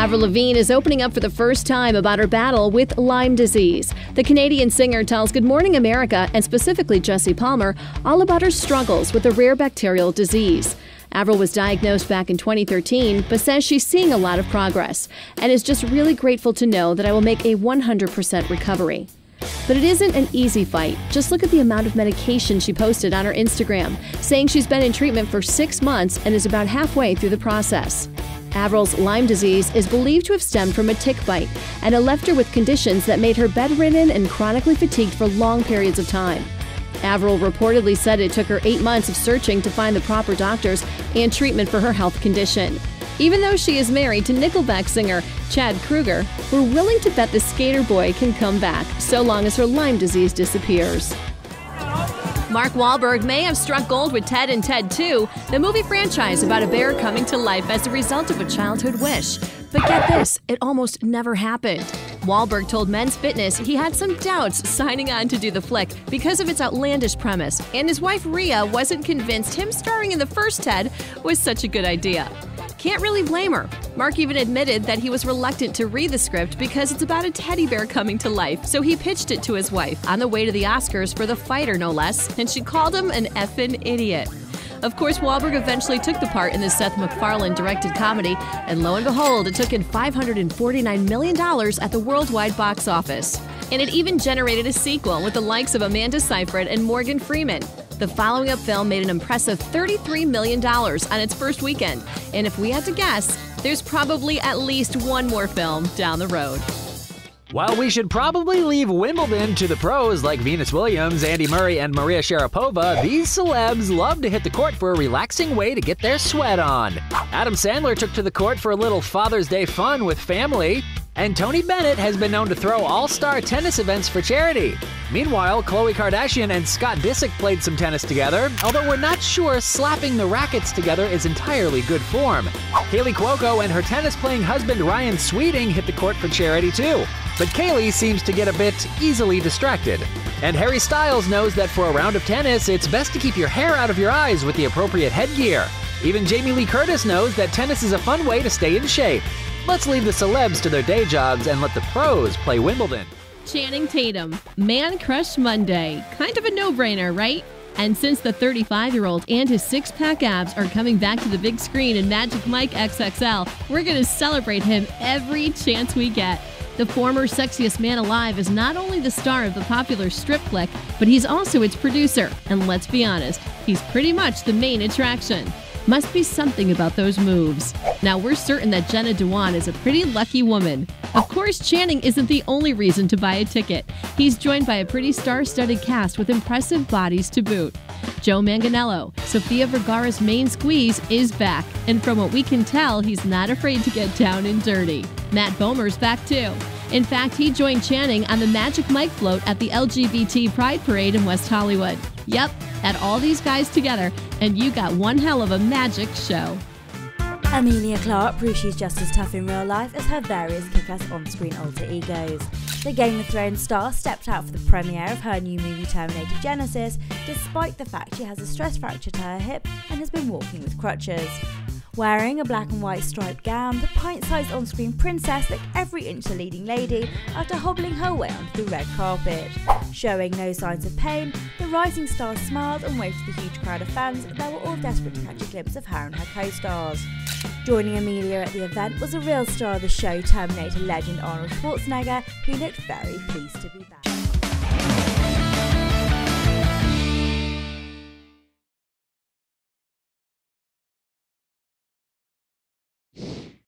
Avril Lavigne is opening up for the first time about her battle with Lyme disease. The Canadian singer tells Good Morning America, and specifically Jesse Palmer, all about her struggles with a rare bacterial disease. Avril was diagnosed back in 2013, but says she's seeing a lot of progress and is just really grateful to know that I will make a 100% recovery. But it isn't an easy fight. Just look at the amount of medication she posted on her Instagram, saying she's been in treatment for 6 months and is about halfway through the process. Avril's Lyme disease is believed to have stemmed from a tick bite and it left her with conditions that made her bedridden and chronically fatigued for long periods of time. Avril reportedly said it took her 8 months of searching to find the proper doctors and treatment for her health condition. Even though she is married to Nickelback singer Chad Kroeger, we're willing to bet the skater boy can come back, so long as her Lyme disease disappears. Mark Wahlberg may have struck gold with Ted and Ted 2, the movie franchise about a bear coming to life as a result of a childhood wish. But get this, it almost never happened. Wahlberg told Men's Fitness he had some doubts signing on to do the flick because of its outlandish premise, and his wife Rhea wasn't convinced him starring in the first Ted was such a good idea. Can't really blame her. Mark even admitted that he was reluctant to read the script because it's about a teddy bear coming to life, so he pitched it to his wife on the way to the Oscars for The Fighter, no less, and she called him an effing idiot. Of course, Wahlberg eventually took the part in the Seth MacFarlane-directed comedy, and lo and behold, it took in $549 million at the worldwide box office. And it even generated a sequel with the likes of Amanda Seyfried and Morgan Freeman. The following-up film made an impressive $33 million on its first weekend, and if we had to guess, there's probably at least one more film down the road. While we should probably leave Wimbledon to the pros like Venus Williams, Andy Murray, and Maria Sharapova, these celebs love to hit the court for a relaxing way to get their sweat on. Adam Sandler took to the court for a little Father's Day fun with family, and Tony Bennett has been known to throw all-star tennis events for charity. Meanwhile, Khloe Kardashian and Scott Disick played some tennis together, although we're not sure slapping the rackets together is entirely good form. Kaley Cuoco and her tennis-playing husband Ryan Sweeting hit the court for charity too. But Kaley seems to get a bit easily distracted. And Harry Styles knows that for a round of tennis, it's best to keep your hair out of your eyes with the appropriate headgear. Even Jamie Lee Curtis knows that tennis is a fun way to stay in shape. Let's leave the celebs to their day jobs and let the pros play Wimbledon. Channing Tatum, Man Crush Monday. Kind of a no-brainer, right? And since the 35-year-old and his six-pack abs are coming back to the big screen in Magic Mike XXL, we're going to celebrate him every chance we get. The former sexiest man alive is not only the star of the popular strip flick, but he's also its producer. And let's be honest, he's pretty much the main attraction. Must be something about those moves. Now, we're certain that Jenna Dewan is a pretty lucky woman. Of course, Channing isn't the only reason to buy a ticket. He's joined by a pretty star-studded cast with impressive bodies to boot. Joe Manganiello, Sofia Vergara's main squeeze, is back. And from what we can tell, he's not afraid to get down and dirty. Matt Bomer's back too. In fact, he joined Channing on the Magic Mike float at the LGBT Pride Parade in West Hollywood. Yep, add all these guys together, and you got one hell of a magic show. Emelia Clarke proves she's just as tough in real life as her various kick-ass on-screen alter egos. The Game of Thrones star stepped out for the premiere of her new movie Terminator Genesis, despite the fact she has a stress fracture to her hip and has been walking with crutches. Wearing a black and white striped gown, the pint-sized on-screen princess looked every inch a leading lady after hobbling her way onto the red carpet. Showing no signs of pain, the rising star smiled and waved to the huge crowd of fans that were all desperate to catch a glimpse of her and her co-stars. Joining Emelia at the event was a real star of the show, Terminator legend Arnold Schwarzenegger, who looked very pleased to be back.